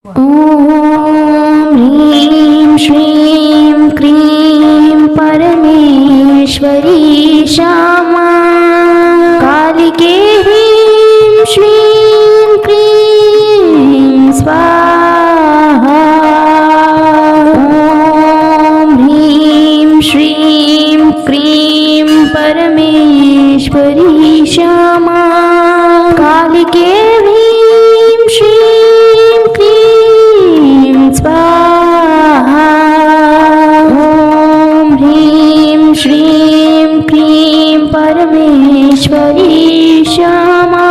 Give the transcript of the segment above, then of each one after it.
ॐ ह्रीं श्रीं क्रीं परमेश्वरी श्यामा कालिके ह्रीं श्रीं क्रीं स्वाहा। ॐ ह्रीं श्रीं क्रीं परमेश्वरी श्यामा कालिके ह्रीं श्रीं क्रीं स्वाहा। ॐ ह्रीं श्रीं क्रीं परमेश्वरी श्यामा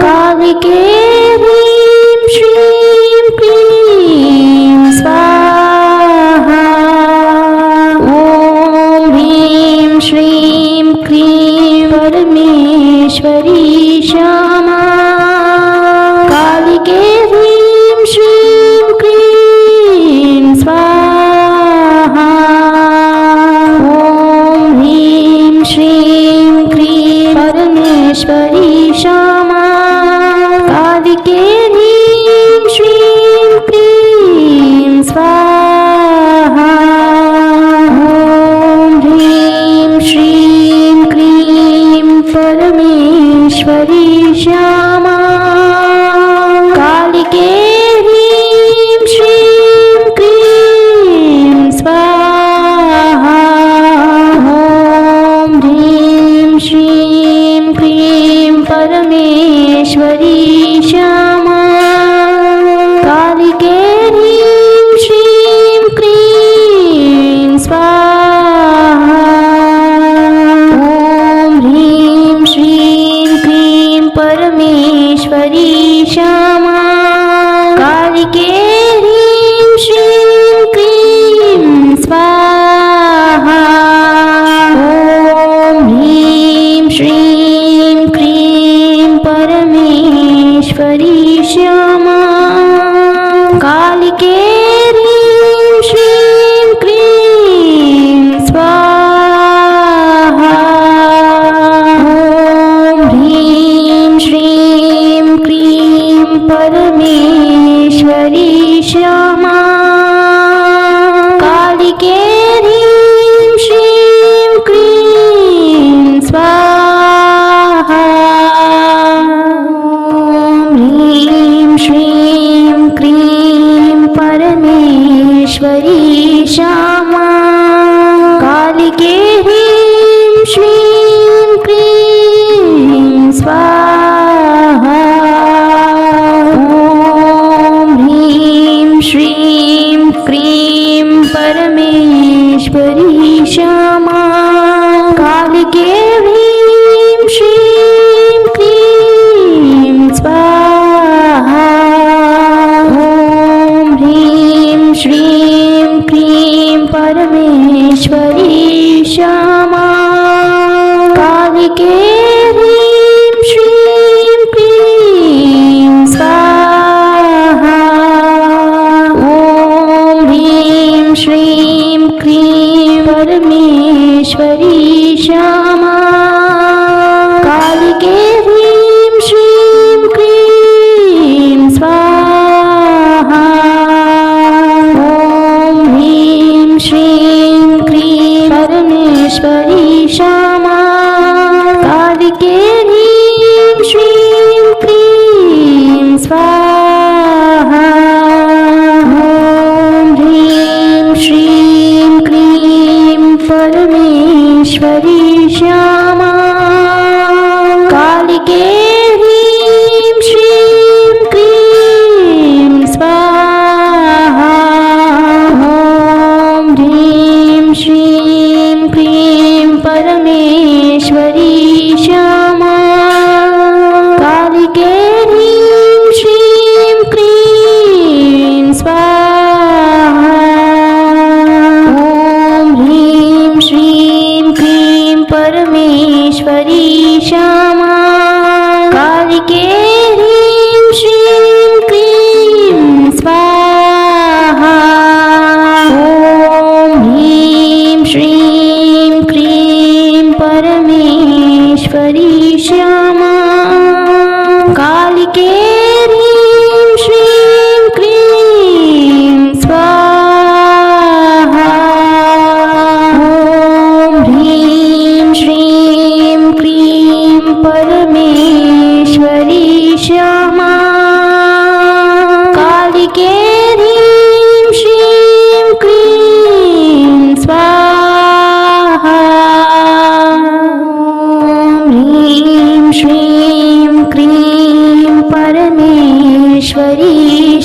कालिके ह्रीं श्रीं क्रीं स्वाहा। ॐ ह्रीं श्रीं क्रीं परमेश्वरी श्यामा कालिके ह्रीं श्रीं क्रीं स्वाहा। ॐ ह्रीं श्रीं क्रीं परमेश्वरी श्यामा कालिके ह्रीं श्रीं क्रीं स्वाहा। ॐ ह्रीं श्रीं क्रीं परमेश्वरी श्यामा कालिके ह्रीं श्रीं क्रीं स्वाहा। ॐ ह्रीं श्रीं क्रीं परमेश्वरी श्यामा कालिके ह्रीं श्रीं क्रीं स्वाहा। ॐ ह्रीं श्रीं क्रीं परमेश्वरी श्यामा कालिके ह्रीं श्रीं क्रीं स्वाहा। ॐ ह्रीं श्रीं क्रीं परमेश्वरी श्यामा कालिके ह्रीं श्रीं क्रीं स्वाहा। ॐ ह्रीं श्रीं क्रीं परमेश्वरी श्यामा कालिके ह्रीं श्रीं क्रीं स्वाहा। ॐ ह्रीं श्रीं क्रीं परमेश्वरी श्यामा कालिके ह्रीं श्रीं क्रीं स्वाहा। ॐ ह्रीं श्रीं क्रीं परमेश्वरी श्यामा कालिके ह्रीं श्रीं क्रीं स्वाहा। ॐ ह्रीं श्रीं क्रीं परमेश्वरी श्यामा कालिके ह्रीं श्रीं क्रीं स्वाहा। ॐ ह्रीं श्रीं क्रीं परमेश्वरी श्यामा कालिके ह्रीं श्रीं क्रीं स्वाहा। ॐ ह्रीं श्रीं क्रीं परमेश्वरी श्यामा कालिके ह्रीं श्रीं क्रीं स्वाहा। ॐ ह्रीं श्रीं क्रीं परमेश्वरी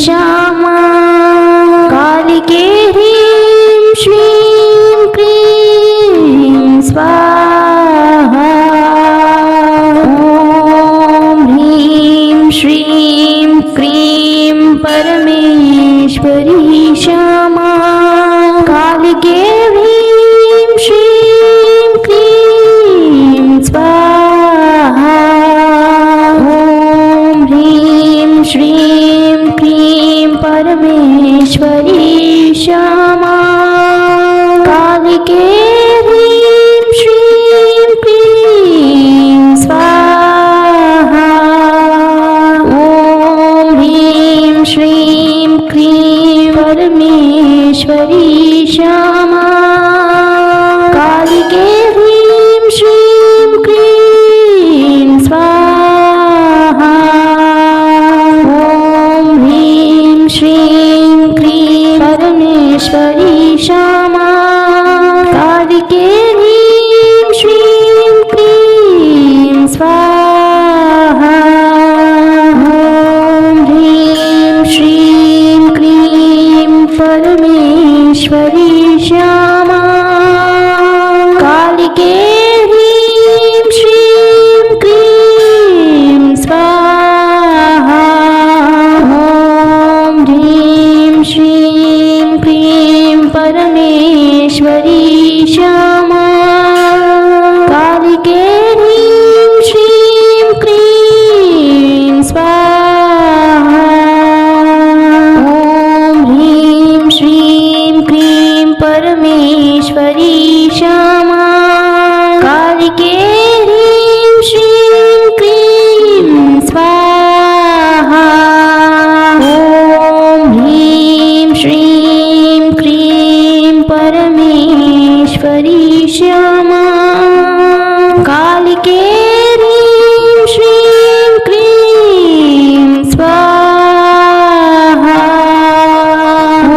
श्यामा कालिके ह्रीं श्रीं क्रीं स्वाहा ॐ ह्रीं श्रीं क्रीं परमेश्वरी श्यामा कालिके ह्रीं श्रीं क्रीं स्वाहा ॐ ह्रीं श्रीं क्रीं परमेश्वरी श्यामा कालिके ह्रीं श्रीं क्रीं स्वाहा ॐ ह्रीं श्रीं क्रीं परमेश्वरी श्यामा कालिके ह्रीं श्रीं क्रीं स्वाहा ॐ ह्रीं श्रीं क्रीं परमेश्वरी श्यामा कालिके ह्रीं श्रीं क्रीं स्वाहा ॐ ह्रीं श्रीं क्रीं परमेश्वरी श्यामा कालिके ह्रीं श्रीं क्रीं स्वाहा ॐ ह्रीं श्रीं क्रीं परमेश्वरी श्यामा कालिके ह्रीं श्रीं क्रीं स्वाहा ॐ ह्रीं श्रीं क्रीं परमेश्वरी श्यामा कालिके ह्रीं श्रीं क्रीं स्वाहा ॐ ह्रीं श्रीं क्रीं परमेश्वरी श्यामा कालिके ह्रीं श्रीं क्रीं स्वाहा ॐ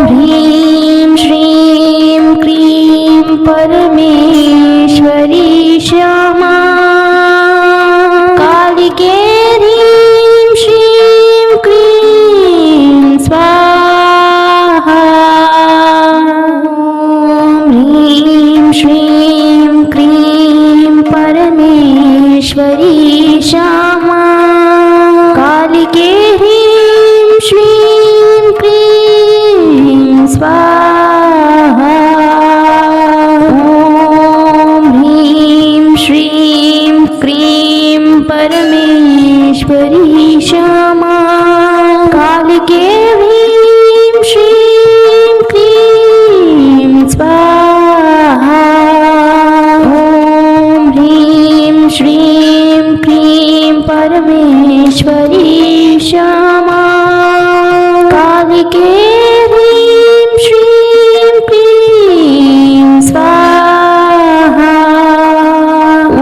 ह्रीं श्रीं क्रीं परमेश्वरी श्यामा कालिके ह्रीं श्रीं क्रीं स्वाहा ॐ ह्रीं श्रीं क्रीं परमेश्वरी श्यामा कालिके ह्रीं श्रीं क्रीं स्वाहा ॐ ह्रीं श्रीं क्रीं परमेश्वरी श्यामा कालिके ह्रीं श्रीं क्रीं स्वाहा ॐ ह्रीं श्रीं क्रीं परमेश्वरी श्यामा कालिके ह्रीं श्रीं क्रीं स्वाहा ॐ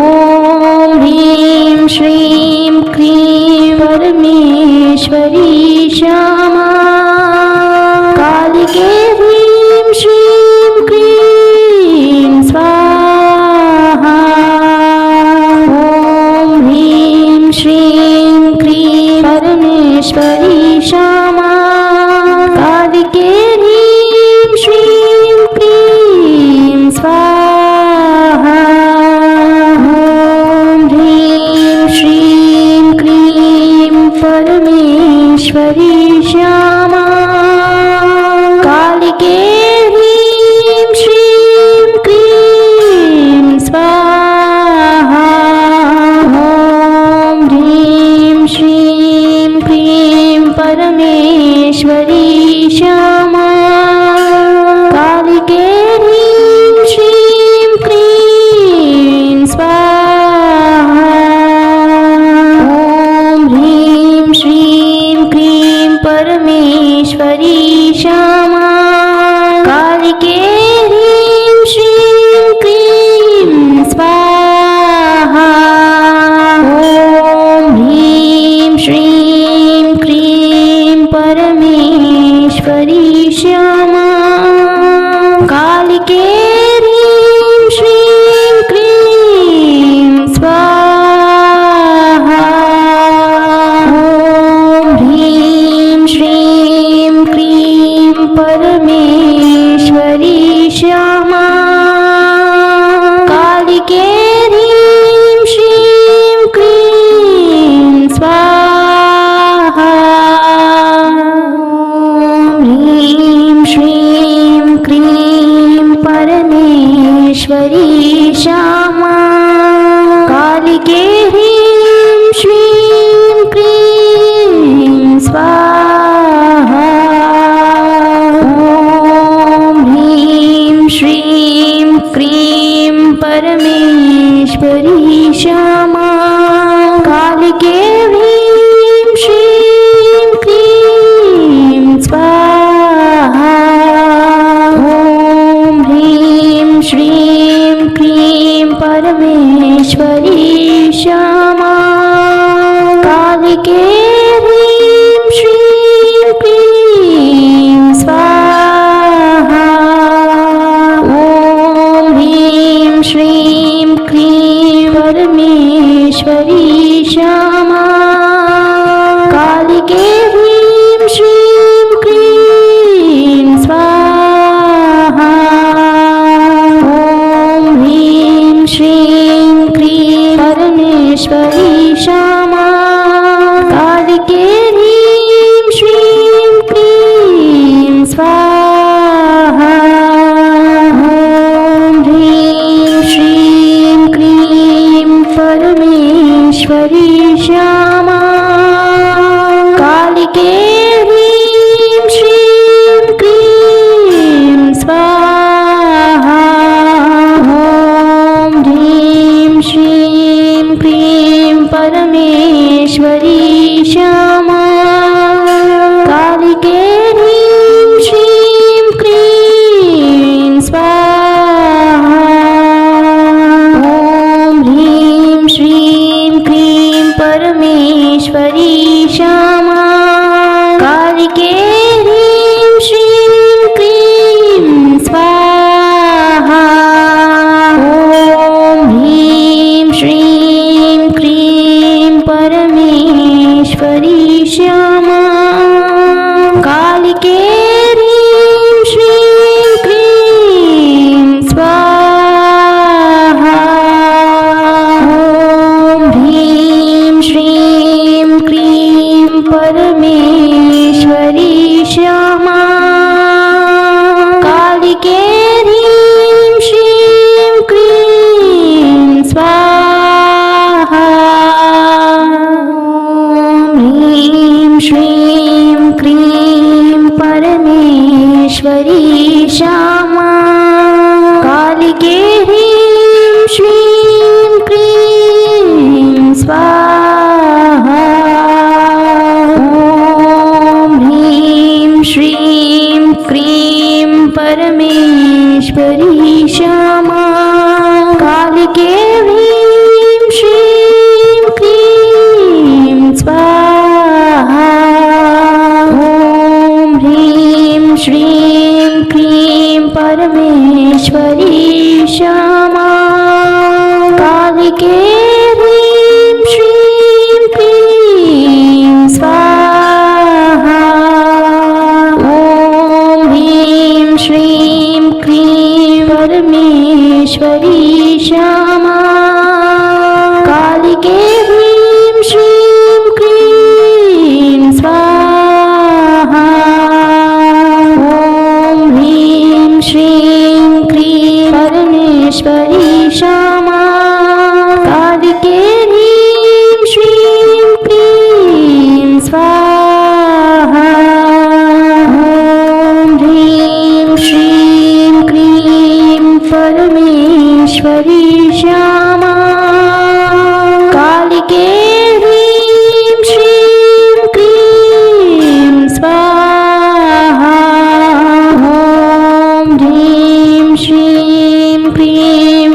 ह्रीं श्रीं क्रीं परमेश्वरी श्यामा कालिके ह्रीं श्रीं क्रीं स्वाहा ॐ ह्रीं श्रीं क्रीं परमेश्वरी श्यामा कालिके ह्रीं श्रीं क्रीं स्वाहा ॐ ह्रीं श्रीं क्रीं परमेश्वरी श्यामा कालिके ह्रीं श्रीं क्रीं स्वाहा ॐ ह्रीं श्रीं क्रीं परमेश्वरी श्यामा कालिके ह्रीं श्रीं क्रीं स्वाहा ॐ ह्रीं श्रीं क्रीं परमेश्वरी श्यामा कालिके ह्रीं श्रीं क्रीं स्वाहा ॐ ह्रीं श्रीं क्रीं परमेश्वरी श्यामा कालिके ह्रीं श्रीं क्रीं स्वाहा ॐ ह्रीं परमेश्वरी श्यामा कालिके ह्रीं श्रीं क्रीं स्वाहा ॐ ह्रीं श्रीं क्रीं परमेश्वरी श्यामा कालिके ह्रीं श्रीं क्रीं स्वाहा ॐ ह्रीं श्रीं क्रीं परमेश्वरी श्यामा कालिके ह्रीं श्रीं क्रीं स्वाहा ॐ ह्रीं श्रीं क्रीं परमेश्वरी श्यामा कालिके ह्रीं श्रीं क्रीं स्वाहा ॐ ह्रीं श्रीं क्रीं परमेश्वरी श्यामा कालिके ह्रीं श्रीं क्रीं स्वाहा ॐ ह्रीं श्रीं क्रीं परमेश्वरी श्यामा कालिके ह्रीं श्रीं क्रीं स्वाहा ॐ ह्रीं श्रीं क्रीं परमेश्वरी श्यामा कालिके ह्रीं श्रीं क्रीं स्वाहा ॐ ह्रीं श्रीं क्रीं परमेश्वरी श्यामा कालिके ह्रीं श्रीं क्रीं स्वाहा ॐ ह्रीं श्रीं क्रीं परमेश्वरी श्यामा कालिके ह्रीं श्रीं क्रीं स्वाहा ॐ ह्रीं श्रीं क्रीं परमेश्वरी श्यामा कालिके ह्रीं श्रीं क्रीं स्वाहा ॐ ह्रीं श्रीं क्रीं परमेश्वरी श्यामा कालिके ह्रीं श्रीं क्रीं स्वाहा ॐ ह्रीं श्रीं क्रीं परमेश्वरी श्यामा कालिके ह्रीं श्रीं क्रीं स्वाहा ॐ ह्रीं श्रीं क्रीं परमेश्वरी श्यामा कालिके ह्रीं श्रीं क्रीं स्वाहा ॐ ह्रीं श्रीं क्रीं परमेश्वरी श्यामा कालिके ह्रीं श्रीं क्रीं स्वाहा ॐ ह्रीं श्रीं क्रीं परमेश्वरी श्यामा कालिके ह्रीं श्रीं क्रीं स्वाहा ॐ ह्रीं श्रीं क्रीं परमेश्वरी श्यामा कालिके ह्रीं श्रीं क्रीं स्वाहा ॐ ह्रीं श्रीं क्रीं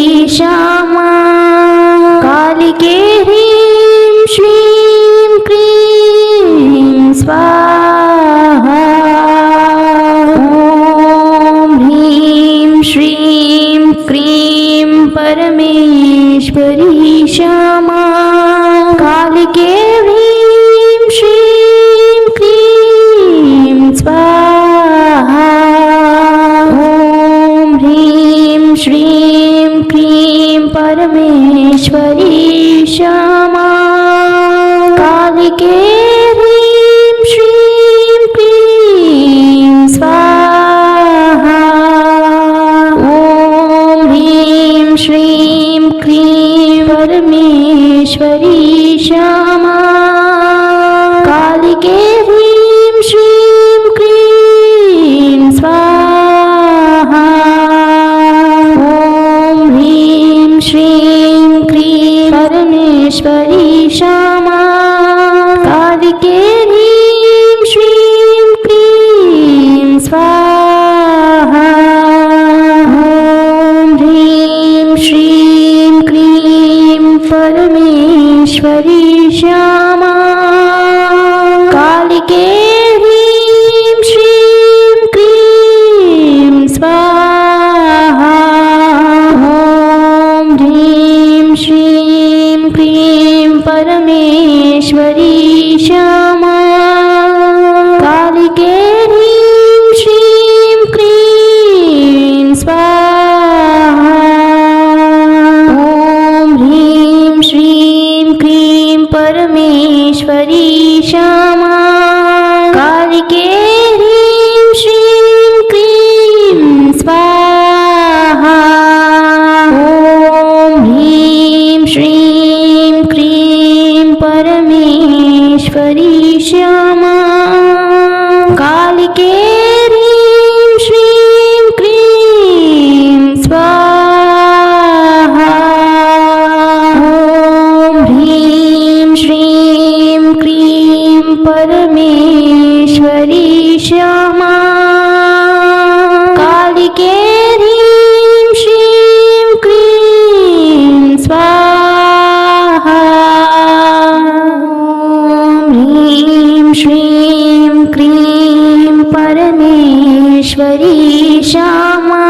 श्यामा कालिके ह्रीं श्रीं क्रीं स्वाहा ॐ ह्रीं श्रीं क्रीं परमेश्वरी श्यामा कालिके ह्रीं श्रीं क्रीं स्वाहा ॐ ह्रीं श्रीं क्रीं परमेश्वरी श्यामा कालिके ह्रीं श्रीं क्रीं स्वाहा ॐ ह्रीं श्रीं क्रीं परमेश्वरी श्यामा कालिके ह्रीं श्रीं क्रीं स्वाहा ॐ ह्रीं श्रीं क्रीं परमेश्वरी श्यामा कालिके ह्रीं श्रीं क्रीं स्वाहा ॐ ह्रीं श्रीं क्रीं परमेश्वरी श्यामा कालिके ह्रीं श्रीं क्रीं स्वाहा ॐ ह्रीं श्रीं क्रीं परमेश्वरी श्यामा कालिके ह्रीं श्रीं क्रीं स्वाहा ॐ ह्रीं श्रीं क्रीं परमेश्वरी श्यामा कालिके ह्रीं श्रीं क्रीं स्वाहा ॐ ह्रीं श्रीं क्रीं परमेश्वरी श्यामा कालिके ह्रीं श्रीं क्रीं स्वाहा ॐ ह्रीं श्रीं क्रीं परमेश्वरी श्यामा कालिके ह्रीं श्रीं क्रीं स्वाहा ॐ ह्रीं श्रीं क्रीं परमेश्वरी श्यामा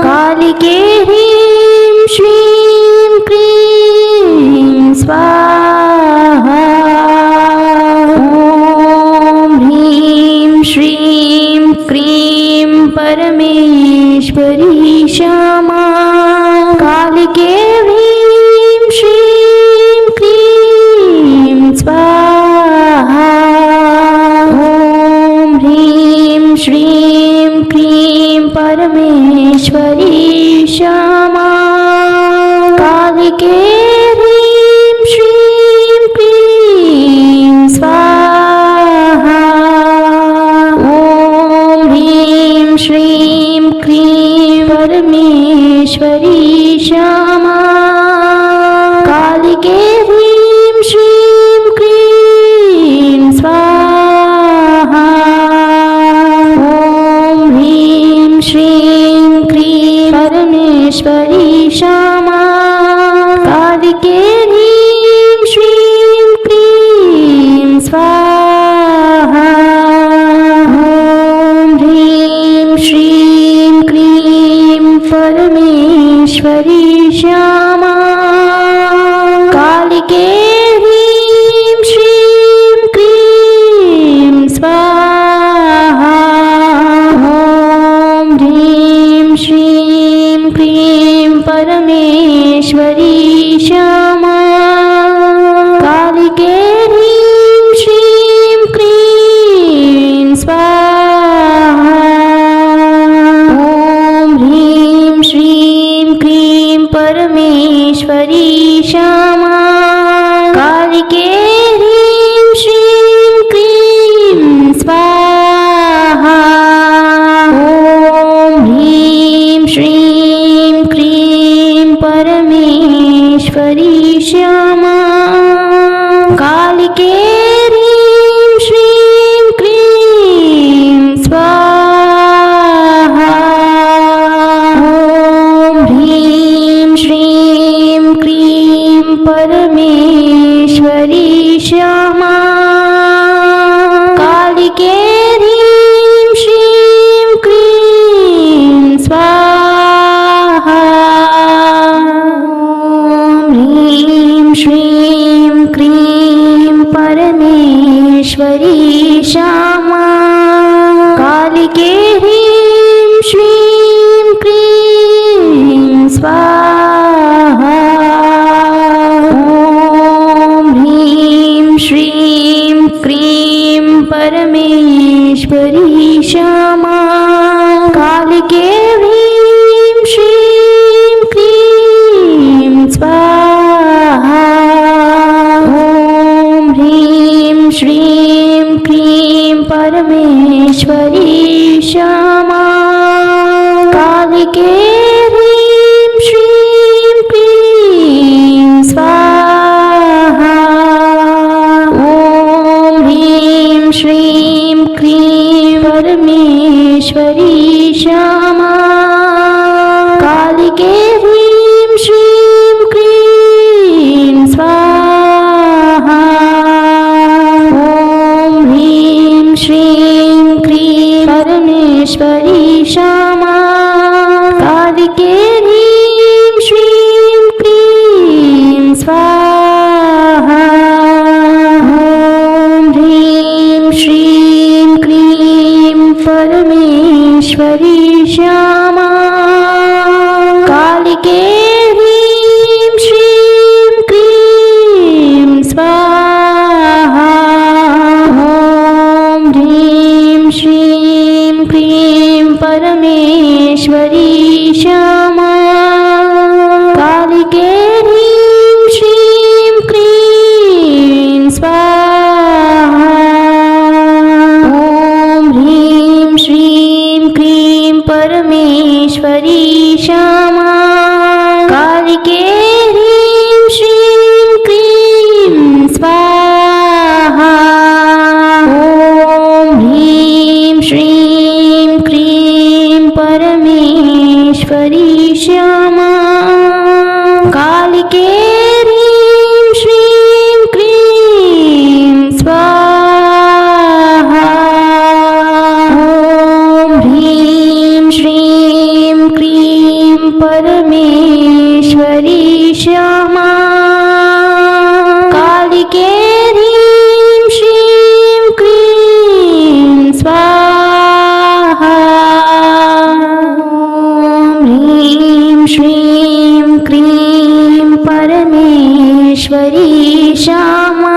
कालिके ह्रीं श्रीं क्रीं स्वाहा ॐ ह्रीं श्रीं क्रीं परमेश्वरी श्यामा कालिके ह्रीं श्रीं क्रीं स्वाहा ॐ ह्रीं श्रीं क्रीं परमेश्वरी श्यामा कालिके ह्रीं श्रीं क्रीं स्वाहा ॐ ह्रीं श्रीं क्रीं परमेश्वरी श्यामा कालिके ह्रीं श्रीं क्रीं स्वाहा ॐ ह्रीं श्रीं क्रीं परमेश्वरी श्यामा कालिके ह्रीं श्रीं क्रीं स्वाहा ॐ ह्रीं श्रीं क्रीं परमेश्वरी श्यामा कालिके ह्रीं श्रीं क्रीं स्वाहा ॐ ह्रीं श्रीं क्रीं परमेश्वरी श्यामा कालिके ह्रीं श्रीं क्रीं स्वाहा ॐ ह्रीं श्रीं क्रीं परमेश्वरी श्यामा कालिके ह्रीं श्रीं क्रीं स्वाहा ॐ ह्रीं श्रीं क्रीं परमेश्वरी श्यामा कालिके ह्रीं श्रीं क्रीं स्वाहा ॐ ह्रीं श्यामा कालिके ह्रीं श्रीं क्लीं स्वाहा ह्रीं श्रीं क्लीं परमेश्वरी श्यामा कालिके ह्रीं श्रीं क्लीं स्वाहा श्रीं क्रीं परमेश्वरी श्यामा कालिके ह्रीं श्रीं क्लीं स्वाहा ॐ ह्रीं श्रीं क्लीं परमेश्वरी श्यामा कालिके ह्रीं श्रीं क्लीं स्वाहा श्रीं क्रीं परमेश्वरी श्यामा कालिके ह्रीं श्रीं क्लीं स्वाहा ॐ ह्रीं श्रीं क्रीं परमेश्वरी श्यामा कालिके ह्रीं श्रीं क्लीं स्वाहा श्रीं क्रीं परमेश्वरी श्यामा कालिके ह्रीं श्रीं क्लीं स्वाहा ॐ ह्रीं श्रीं क्लीं परमेश्वरी श्यामा कालिके ह्रीं श्रीं क्लीं स्वाहा परमेश्वरी श्यामा कालिके ह्रीं श्रीं क्लीं स्वाहा ॐ ह्रीं श्रीं क्लीं परमेश्वरी श्यामा कालिके ह्रीं श्रीं क्लीं स्वाहा ॐ ह्रीं श्रीं क्लीं परमेश्वरी श्यामा कालिके ह्रीं श्रीं क्लीं स्वाहा ह्रीं श्रीं क्लीं परमेश्वरी श्यामा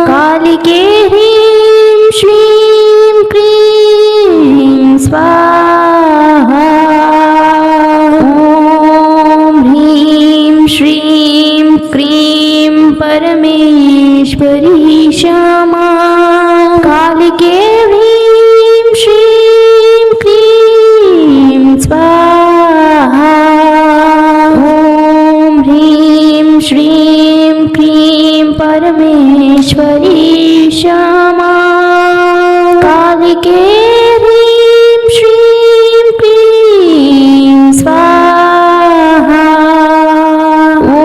कालिके ह्रीं श्रीं क्लीं स्वाहा ॐ ह्रीं श्रीं क्लीं परमेश्वरी श्यामा कालिके ह्रीं श्रीं क्लीं स्वाहा ॐ ह्रीं श्रीं क्लीं परमेश्वरी श्यामा कालिके ह्रीं श्रीं क्लीं स्वाहा ॐ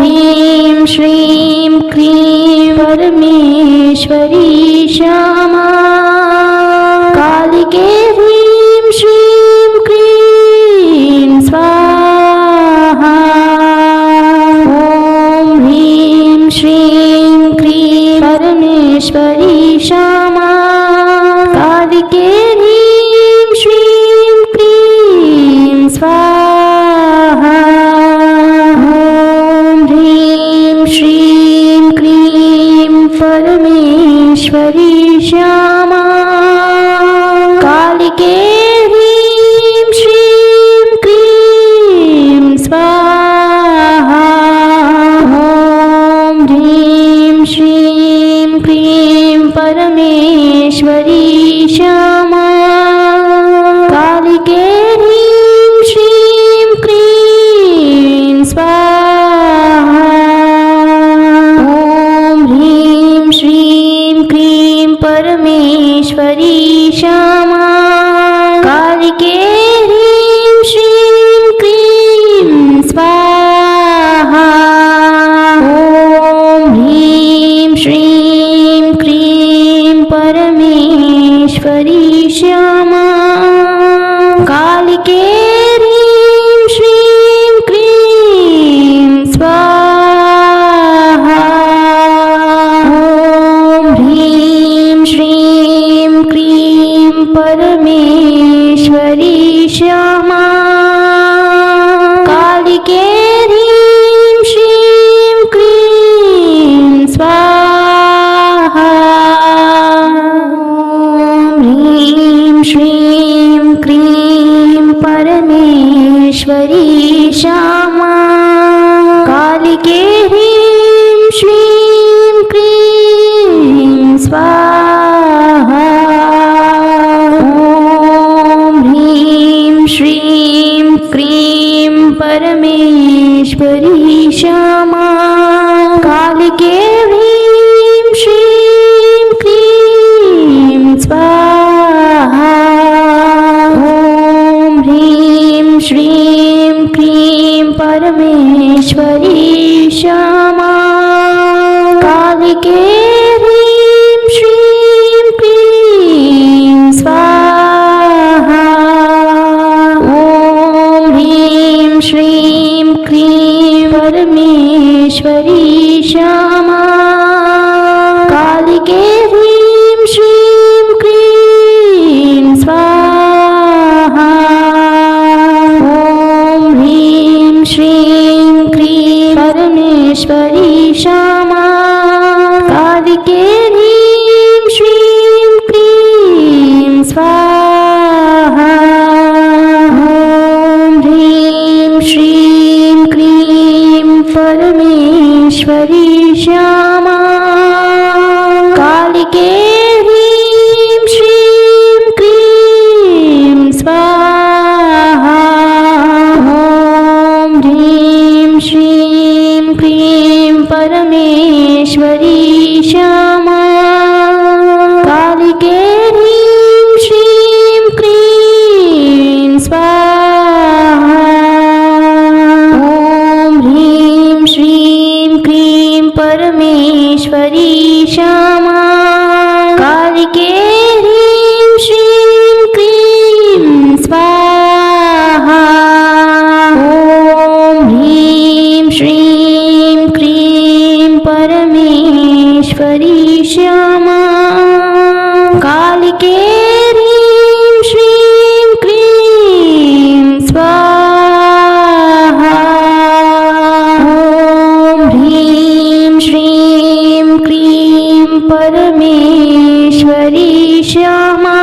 ह्रीं श्रीं क्लीं परमेश्वरी श्यामा कालिके ह्रीं श्रीं क्लीं स्वाहा ॐ ह्रीं श्रीं क्लीं परमेश्वरी श्यामा कालिके ह्रीं श्रीं क्लीं स्वाहा ॐ ह्रीं श्रीं क्लीं परमेश्वरी श्यामा कालिके ह्रीं श्रीं क्लीं स्वाहा ॐ ह्रीं श्रीं क्लीं परमेश्वरी श्यामा कालिके ह्रीं श्रीं क्लीं स्वाहा ॐ ह्रीं श्रीं क्लीं परमेश्वरी श्यामा कालिके ह्रीं श्रीं क्लीं स्वाहा ॐ स्वाहा। ॐ ह्रीं श्रीं क्रीं परमेश्वरी क्षमा। कालिके ह्रीं श्रीं क्रीं स्वाहा। ॐ ह्रीं श्रीं क्रीं परमेश्वरी क्षमा। कालिके ह्रीं श्रीं क्रीं स्वाहा। ॐ ह्रीं श्रीं क्रीं परमेश्वरी क्षमा। कालिके ह्रीं श्रीं क्रीं स्वाहा। ॐ ह्रीं श्रीं क्रीं परमेश्वरी क्षमा। कालिके ह्रीं श्रीं क्रीं स्वाहा। ॐ ह्रीं श्रीं क्रीं परमेश्वरी क्षमा। कालिके ह्रीं श्रीं क्रीं स्वाहा। ॐ ह्रीं श्रीं क्रीं परमेश्वरी क्षमा। कालिके ह्रीं श्रीं क्रीं स्वाहा। ॐ ह्रीं श्रीं क्रीं परमेश्वरी क्षमा। कालिके ह्रीं श्रीं क्रीं स्वाहा। ॐ ह्रीं श्रीं क्रीं परमेश्वरी क्षमा। कालिके ह्रीं श्रीं क्रीं स्वाहा। ॐ ह्रीं श्रीं क्रीं परमेश्वरी क्षमा।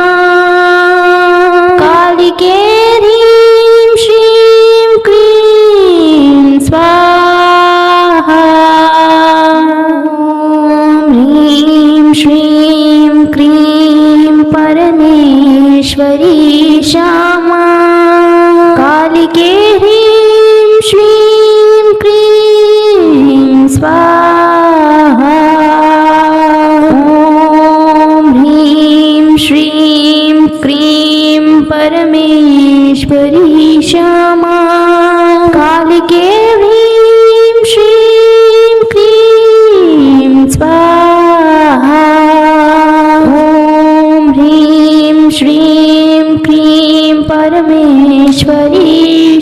कालिके ह्रीं श्रीं क्रीं स्वाहा। ॐ ह्रीं श्रीं क्रीं परमेश्वरी क्षमा। कालिके ह्रीं श्रीं क्रीं स्वाहा। ॐ ह्रीं श्रीं क्रीं परमेश्वरी क्षमा। कालिके ह्रीं श्रीं क्रीं स्वाहा। ॐ ह्रीं श्रीं क्रीं परमेश्वरी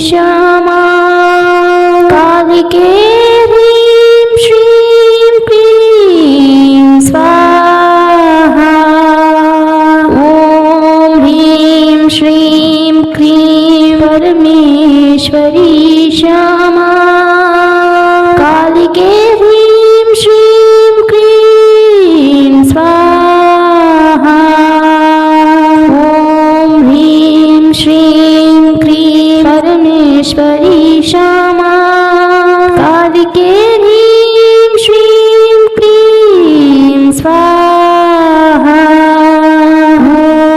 क्षमा। कालिके ह्रीं श्रीं क्रीं स्वाहा। ॐ ह्रीं श्रीं क्रीं परमेश्वरी क्षमा। कालिके ह्रीं श्रीं क्रीं स्वाहा। ॐ ह्रीं श्रीं क्रीं परमेश्वरी क्षमा। कालिके ह्रीं श्रीं क्रीं स्वाहा। ॐ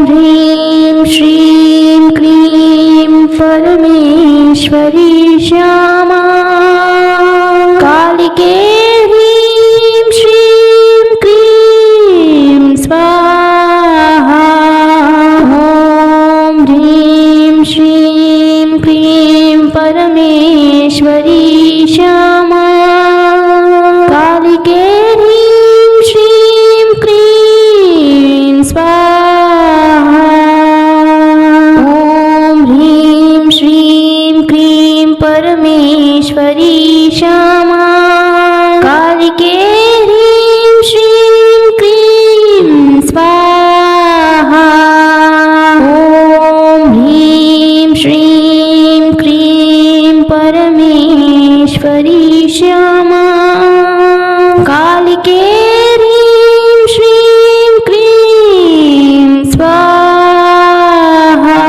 ह्रीं श्रीं क्रीं परमेश्वरी क्षमा। कालिके ह्रीं श्रीं क्रीं स्वाहा। ॐ ह्रीं श्रीं क्रीं परमेश्वरी क्षमा। कालिके ह्रीं श्रीं क्रीं स्वाहा। ॐ ह्रीं श्रीं क्रीं परमेश्वरी क्षमा। कालिके ह्रीं श्रीं क्रीं स्वाहा। ॐ ह्रीं श्रीं क्रीं परमेश्वरी क्षमा। कालिके ह्रीं श्रीं क्रीं स्वाहा।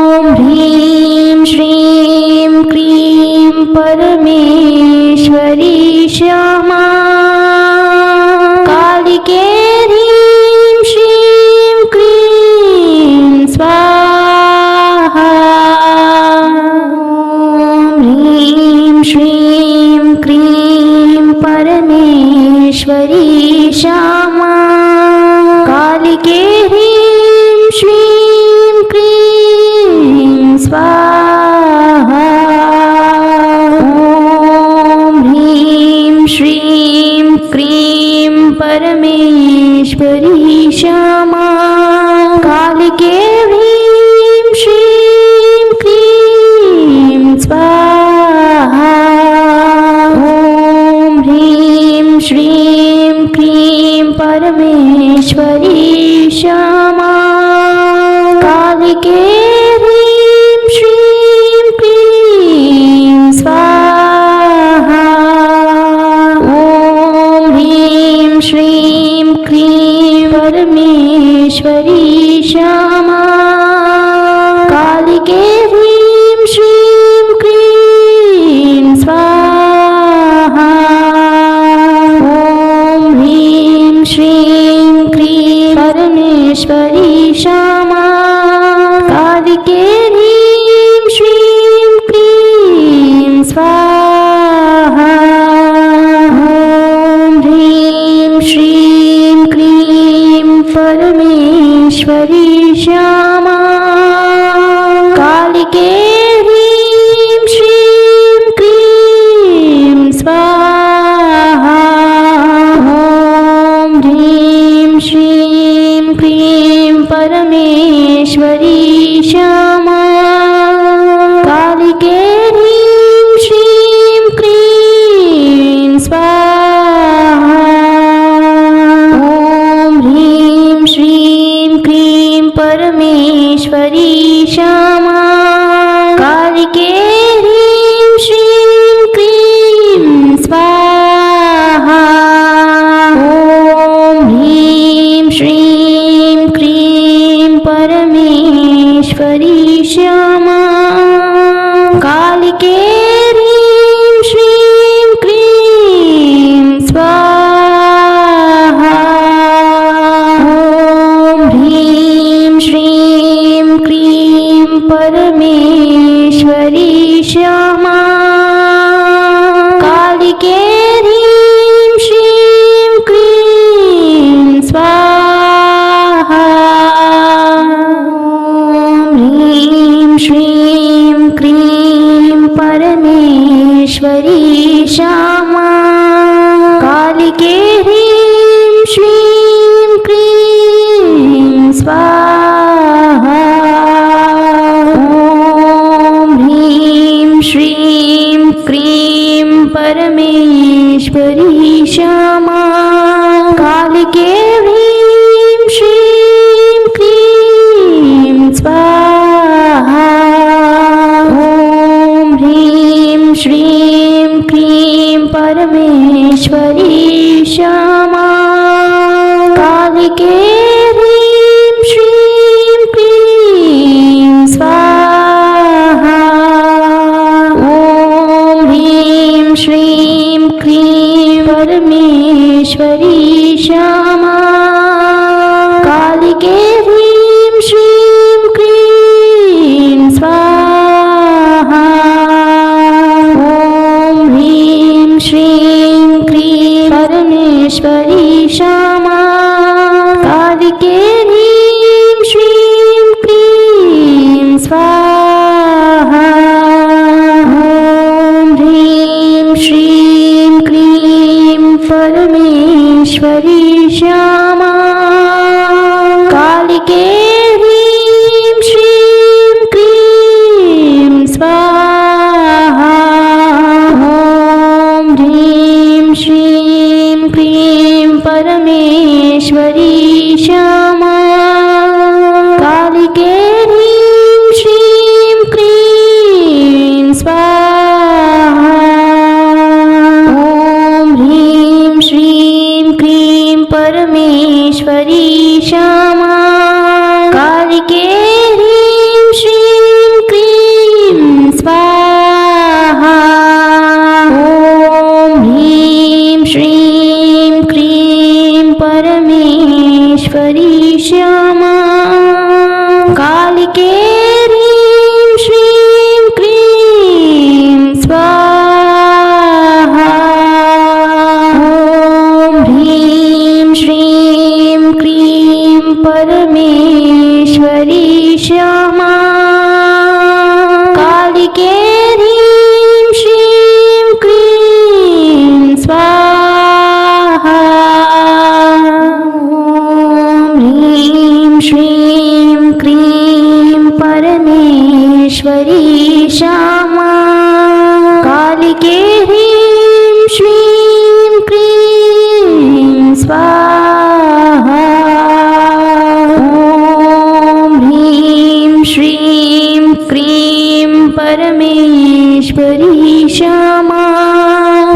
ॐ ह्रीं श्रीं क्रीं परमेश्वरी क्षमा। परमेश्वरी श्यामा कालिके ह्रीं श्रीं क्लीं स्वाहा ॐ ह्रीं श्रीं क्लीं परमेश्वरी श्यामा कालिके ह्रीं श्रीं क्लीं स्वाहा ॐ ह्रीं श्रीं क्लीं परमेश्वरी श्यामा कालिके ह्रीं श्रीं क्लीं स्वाहा ॐ ह्रीं श्रीं क्लीं परमेश्वरी श्यामा कालिके ह्रीं श्रीं क्लीं स्वाहा ॐ ह्रीं श्रीं क्लीं परमेश्वरी श्यामा कालिके ह्रीं श्रीं क्लीं स्वाहा ॐ ह्रीं श्रीं क्लीं परमेश्वरी श्यामा कालिके ह्रीं श्रीं क्लीं स्वाहा ॐ ह्रीं श्रीं क्लीं परमेश्वरी श्यामा कालिके ह्रीं श्रीं क्लीं स्वाहा ॐ ह्रीं श्रीं क्लीं परमेश्वरी श्यामा कालिके ह्रीं श्रीं क्लीं स्वाहा ॐ ह्रीं श्रीं क्लीं परमेश्वरी श्यामा कालिके ह्रीं श्रीं क्लीं स्वाहा ॐ ह्रीं श्रीं क्लीं परमेश्वरी श्यामा कालिके ह्रीं श्रीं क्लीं स्वाहा ॐ ह्रीं श्रीं क्लीं परमेश्वरी श्यामा कालिके ह्रीं श्रीं क्लीं स्वाहा ॐ ह्रीं श्रीं क्लीं परमेश्वरी श्यामा कालिके ह्रीं श्रीं क्लीं स्वाहा ॐ ह्रीं श्रीं क्लीं परमेश्वरी श्यामा कालिके ह्रीं श्रीं क्लीं स्वाहा ॐ ह्रीं श्रीं क्लीं परमेश्वरी श्यामा कालिके ह्रीं श्रीं क्लीं स्वाहा ॐ ह्रीं श्रीं क्लीं परमेश्वरी श्यामा कालिके ह्रीं श्रीं क्लीं स्वाहा ॐ ह्रीं श्रीं क्लीं परमेश्वरी श्यामा कालिके ह्रीं श्रीं क्लीं स्वाहा ॐ ह्रीं श्रीं क्लीं परमेश्वरी श्यामा कालिके ह्रीं श्रीं क्लीं स्वाहा ॐ ह्रीं श्रीं क्लीं परमेश्वरी परमेश्वरी श्यामा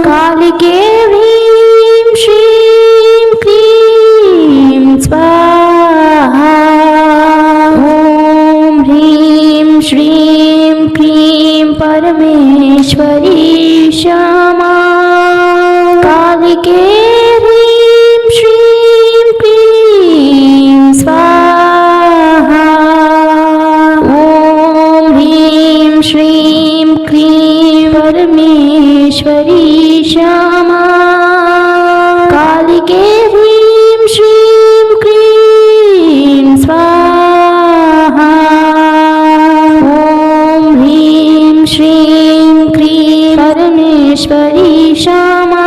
कालिके ह्रीं श्रीं क्लीं स्वाहा। ॐ ह्रीं श्रीं क्लीं परमेश्वरी श्यामा कालिके ह्रीं श्रीं क्लीं स्वाहा। ॐ ह्रीं श्रीं क्लीं परमेश्वरी श्यामा कालिके ह्रीं श्रीं क्लीं स्वाहा। ॐ ह्रीं श्रीं क्लीं परमेश्वरी श्यामा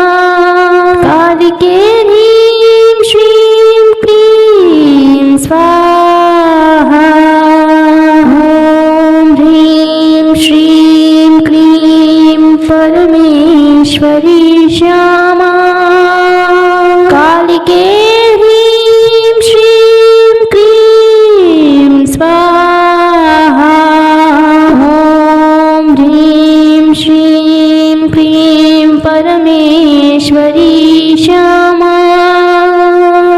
कालिके ह्रीं श्रीं क्लीं स्वाहा। ॐ ह्रीं श्रीं क्लीं परमेश्वरी श्यामा कालिके ह्रीं श्रीं क्लीं स्वाहा। ॐ ह्रीं श्रीं क्लीं परमेश्वरी श्यामा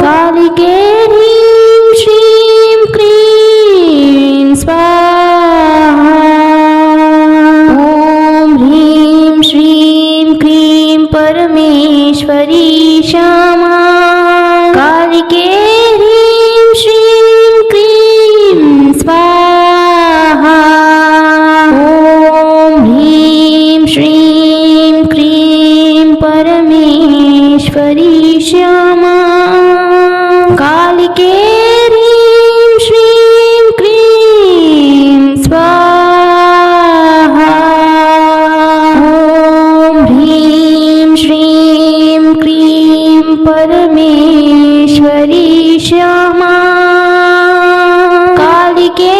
कालिके ह्रीं श्रीं क्लीं स्वाहा। ॐ ह्रीं श्रीं क्लीं परमेश्वरी श्यामा कालिके ह्रीं श्रीं क्लीं स्वाहा। ॐ ह्रीं श्रीं क्लीं परमेश्वरी श्यामा कालिके ह्रीं श्रीं क्लीं स्वाहा। ॐ ह्रीं श्रीं क्लीं परमेश्वरी श्यामा कालिके